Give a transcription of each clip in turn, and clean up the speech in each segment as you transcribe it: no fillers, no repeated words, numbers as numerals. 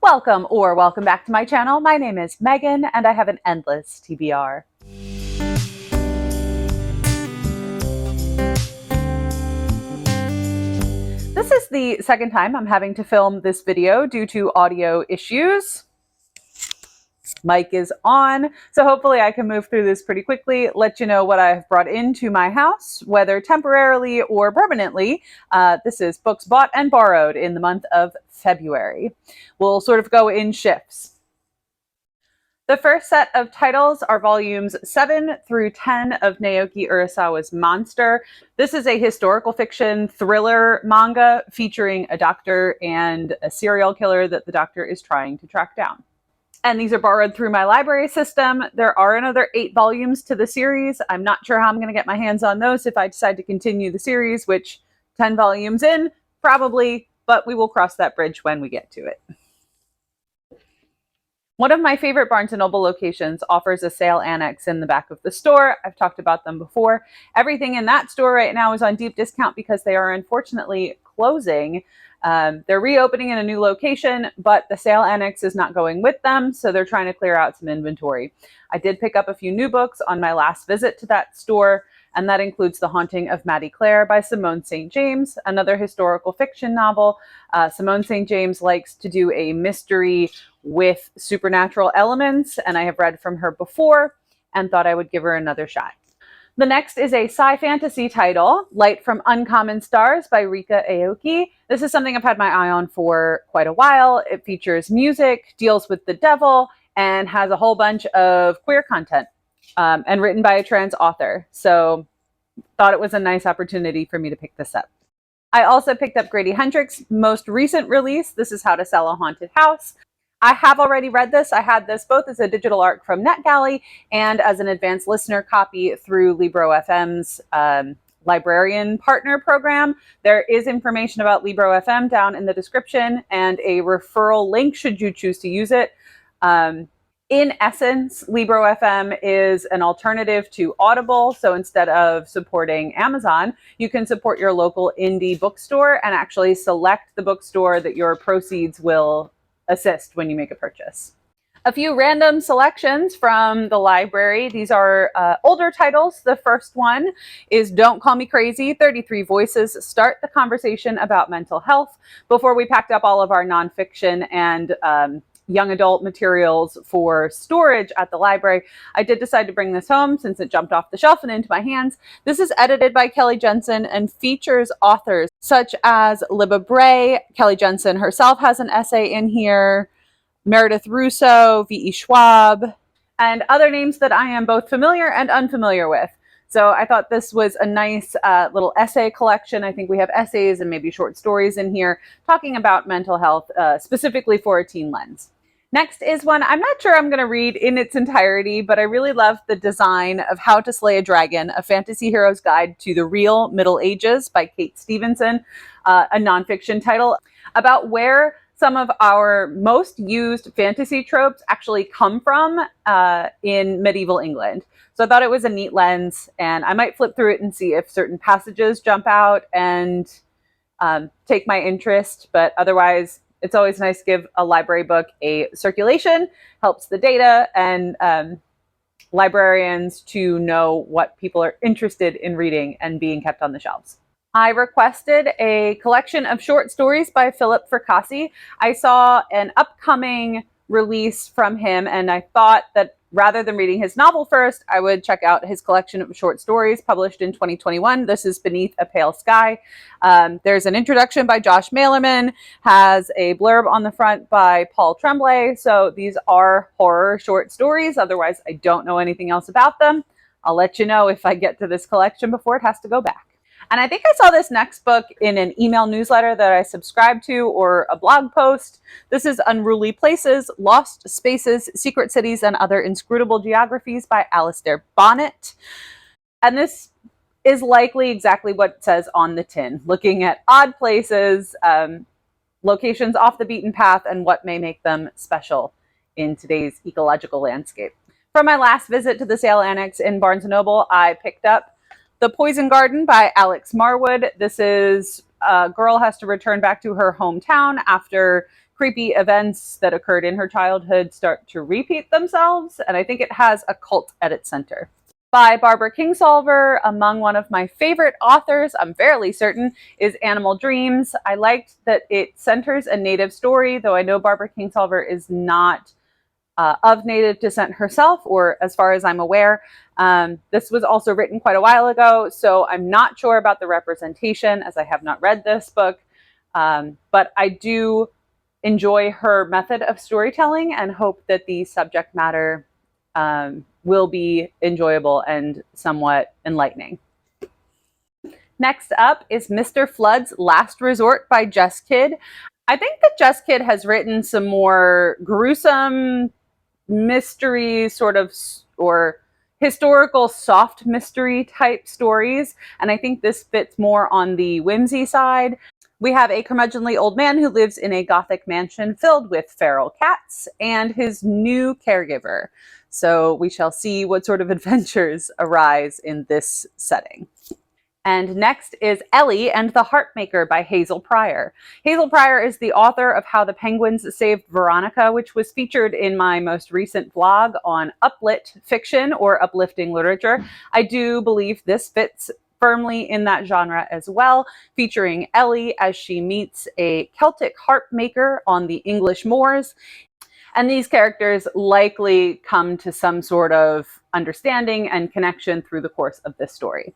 Welcome back to my channel. My name is Megan and I have an endless TBR. This is the second time I'm having to film this video due to audio issues. Mic is on, so hopefully I can move through this pretty quickly, let you know what I've brought into my house, whether temporarily or permanently. This is books bought and borrowed in the month of February. We'll sort of go in shifts. The first set of titles are volumes 7 through 10 of Naoki Urasawa's Monster. This is a historical fiction thriller manga featuring a doctor and a serial killer that the doctor is trying to track down. And these are borrowed through my library system. There are another 8 volumes to the series. I'm not sure how I'm going to get my hands on those if I decide to continue the series, which 10 volumes in, probably, but we will cross that bridge when we get to it. One of my favorite Barnes & Noble locations offers a sale annex in the back of the store. I've talked about them before. Everything in that store right now is on deep discount because they are unfortunately closing. They're reopening in a new location, but the sale annex is not going with them, so they're trying to clear out some inventory. I did pick up a few new books on my last visit to that store, and that includes The Haunting of Maddie Clare by Simone St. James, another historical fiction novel. Simone St. James likes to do a mystery with supernatural elements, and I have read from her before and thought I would give her another shot. The next is a sci-fantasy title, Light from Uncommon Stars by Rika Aoki. This is something I've had my eye on for quite a while. It features music, deals with the devil, and has a whole bunch of queer content, and written by a trans author. So thought it was a nice opportunity for me to pick this up. I also picked up Grady Hendrix's most recent release. This is How to Sell a Haunted House. I have already read this. I had this both as a digital ARC from NetGalley and as an advanced listener copy through Libro FM's librarian partner program. There is information about Libro FM down in the description and a referral link should you choose to use it. In essence, Libro FM is an alternative to Audible. So instead of supporting Amazon, you can support your local indie bookstore and actually select the bookstore that your proceeds will assist when you make a purchase. A few random selections from the library. These are older titles. The first one is Don't Call Me Crazy, 33 Voices Start the Conversation About Mental Health. Before we packed up all of our nonfiction and young adult materials for storage at the library, I did decide to bring this home since it jumped off the shelf and into my hands. This is edited by Kelly Jensen and features authors such as Libba Bray. Kelly Jensen herself has an essay in here, Meredith Russo, V.E. Schwab, and other names that I am both familiar and unfamiliar with. So I thought this was a nice little essay collection. I think we have essays and maybe short stories in here talking about mental health, specifically for a teen lens. Next is one I'm not sure I'm going to read in its entirety, but I really love the design of How to Slay a Dragon, A Fantasy Hero's Guide to the Real Middle Ages by Kate Stevenson, a nonfiction title about where some of our most used fantasy tropes actually come from in medieval England. So I thought it was a neat lens, and I might flip through it and see if certain passages jump out and take my interest, but otherwise, it's always nice to give a library book a circulation, helps the data and librarians to know what people are interested in reading and being kept on the shelves. I requested a collection of short stories by Philip Fracassi. I saw an upcoming release from him and I thought that rather than reading his novel first, I would check out his collection of short stories published in 2021. This is Beneath a Pale Sky. There's an introduction by Josh Malerman, has a blurb on the front by Paul Tremblay. So these are horror short stories. Otherwise, I don't know anything else about them. I'll let you know if I get to this collection before it has to go back. And I think I saw this next book in an email newsletter that I subscribed to or a blog post. This is Unruly Places, Lost Spaces, Secret Cities, and Other Inscrutable Geographies by Alistair Bonnet. And this is likely exactly what it says on the tin, looking at odd places, locations off the beaten path, and what may make them special in today's ecological landscape. From my last visit to the sale annex in Barnes & Noble, I picked up The Poison Garden by Alex Marwood. This is a girl has to return back to her hometown after creepy events that occurred in her childhood start to repeat themselves, and I think it has a cult at its center. By Barbara Kingsolver, among one of my favorite authors, I'm fairly certain, is Animal Dreams. I liked that it centers a Native story, though I know Barbara Kingsolver is not of Native descent herself, or as far as I'm aware. This was also written quite a while ago, so I'm not sure about the representation as I have not read this book, but I do enjoy her method of storytelling and hope that the subject matter will be enjoyable and somewhat enlightening. Next up is Mr. Flood's Last Resort by Jess Kidd. I think that Jess Kidd has written some more gruesome mystery sort of, or historical soft mystery type stories, and I think this fits more on the whimsy side. We have a curmudgeonly old man who lives in a gothic mansion filled with feral cats and his new caregiver. So we shall see what sort of adventures arise in this setting. And next is Ellie and the Heartmaker by Hazel Pryor. Hazel Pryor is the author of How the Penguins Saved Veronica, which was featured in my most recent vlog on uplit fiction or uplifting literature. I do believe this fits firmly in that genre as well, featuring Ellie as she meets a Celtic harp maker on the English moors. And these characters likely come to some sort of understanding and connection through the course of this story.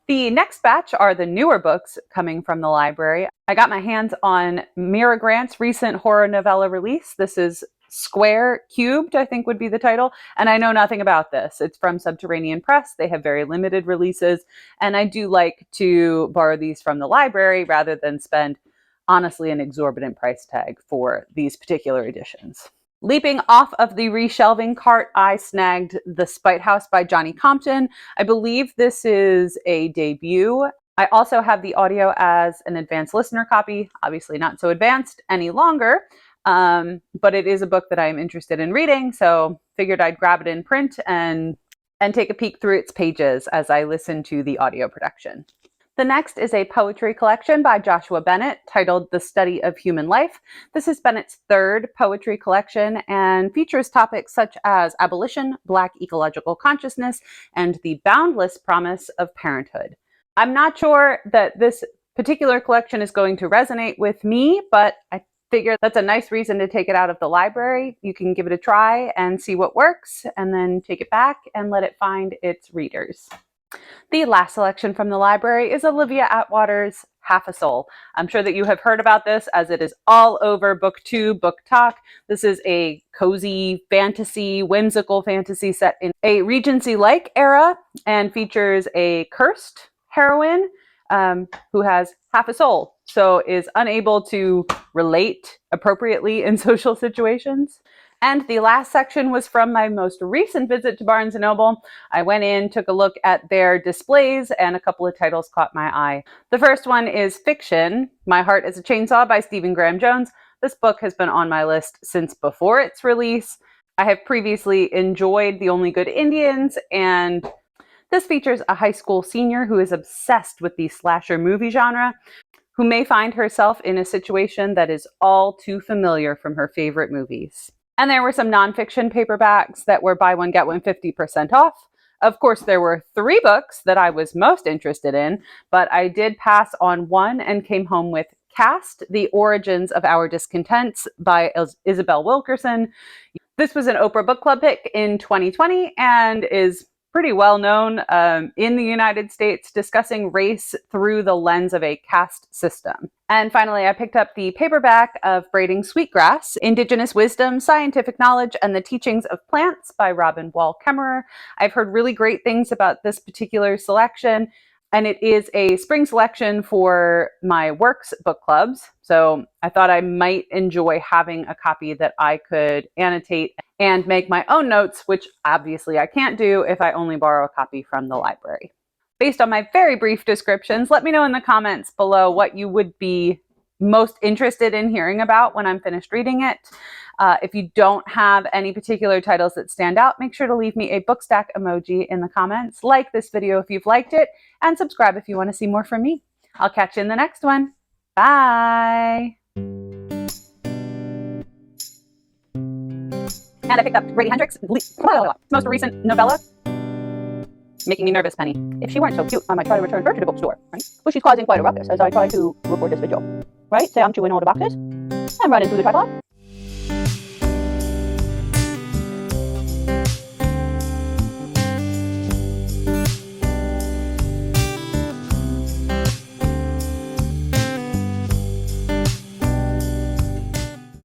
The next batch are the newer books coming from the library. I got my hands on Mira Grant's recent horror novella release. This is Square Cubed, I think would be the title, and I know nothing about this. It's from Subterranean Press. They have very limited releases, and I do like to borrow these from the library rather than spend, honestly, an exorbitant price tag for these particular editions. Leaping off of the reshelving cart, I snagged The Spite House by Johnny Compton. I believe this is a debut. I also have the audio as an advanced listener copy, obviously not so advanced any longer, but it is a book that I am interested in reading, so figured I'd grab it in print and take a peek through its pages as I listen to the audio production. The next is a poetry collection by Joshua Bennett titled The Study of Human Life. This is Bennett's third poetry collection and features topics such as abolition, Black ecological consciousness, and the boundless promise of parenthood. I'm not sure that this particular collection is going to resonate with me, but I figure that's a nice reason to take it out of the library. You can give it a try and see what works, and then take it back and let it find its readers. The last selection from the library is Olivia Atwater's Half a Soul. I'm sure that you have heard about this as it is all over BookTube, Book Talk. This is a cozy fantasy, whimsical fantasy set in a Regency-like era and features a cursed heroine who has half a soul, so is unable to relate appropriately in social situations. And the last section was from my most recent visit to Barnes & Noble. I went in, took a look at their displays, and a couple of titles caught my eye. The first one is fiction, My Heart is a Chainsaw by Stephen Graham Jones. This book has been on my list since before its release. I have previously enjoyed The Only Good Indians, and this features a high school senior who is obsessed with the slasher movie genre, who may find herself in a situation that is all too familiar from her favorite movies. And there were some nonfiction paperbacks that were buy one, get one 50% off. Of course, there were 3 books that I was most interested in, but I did pass on one and came home with Cast, The Origins of Our Discontents by Isabel Wilkerson. This was an Oprah Book Club pick in 2020 and is pretty well known in the United States, discussing race through the lens of a caste system. And finally, I picked up the paperback of Braiding Sweetgrass, Indigenous Wisdom, Scientific Knowledge, and the Teachings of Plants by Robin Wall Kemmerer. I've heard really great things about this particular selection, and it is a spring selection for my works book clubs. So I thought I might enjoy having a copy that I could annotate and make my own notes, which obviously I can't do if I only borrow a copy from the library. Based on my very brief descriptions, let me know in the comments below what you would be most interested in hearing about when I'm finished reading it. If you don't have any particular titles that stand out, make sure to leave me a book stack emoji in the comments. Like this video if you've liked it, and subscribe if you want to see more from me. I'll catch you in the next one. Bye! And I picked up Grady Hendrix' most recent novella. Making me nervous, Penny. If she weren't so cute, I might try to return her to the bookstore, right? But she's causing quite a ruckus as I try to record this video, right? Say I'm chewing all the boxes and running through the tripod.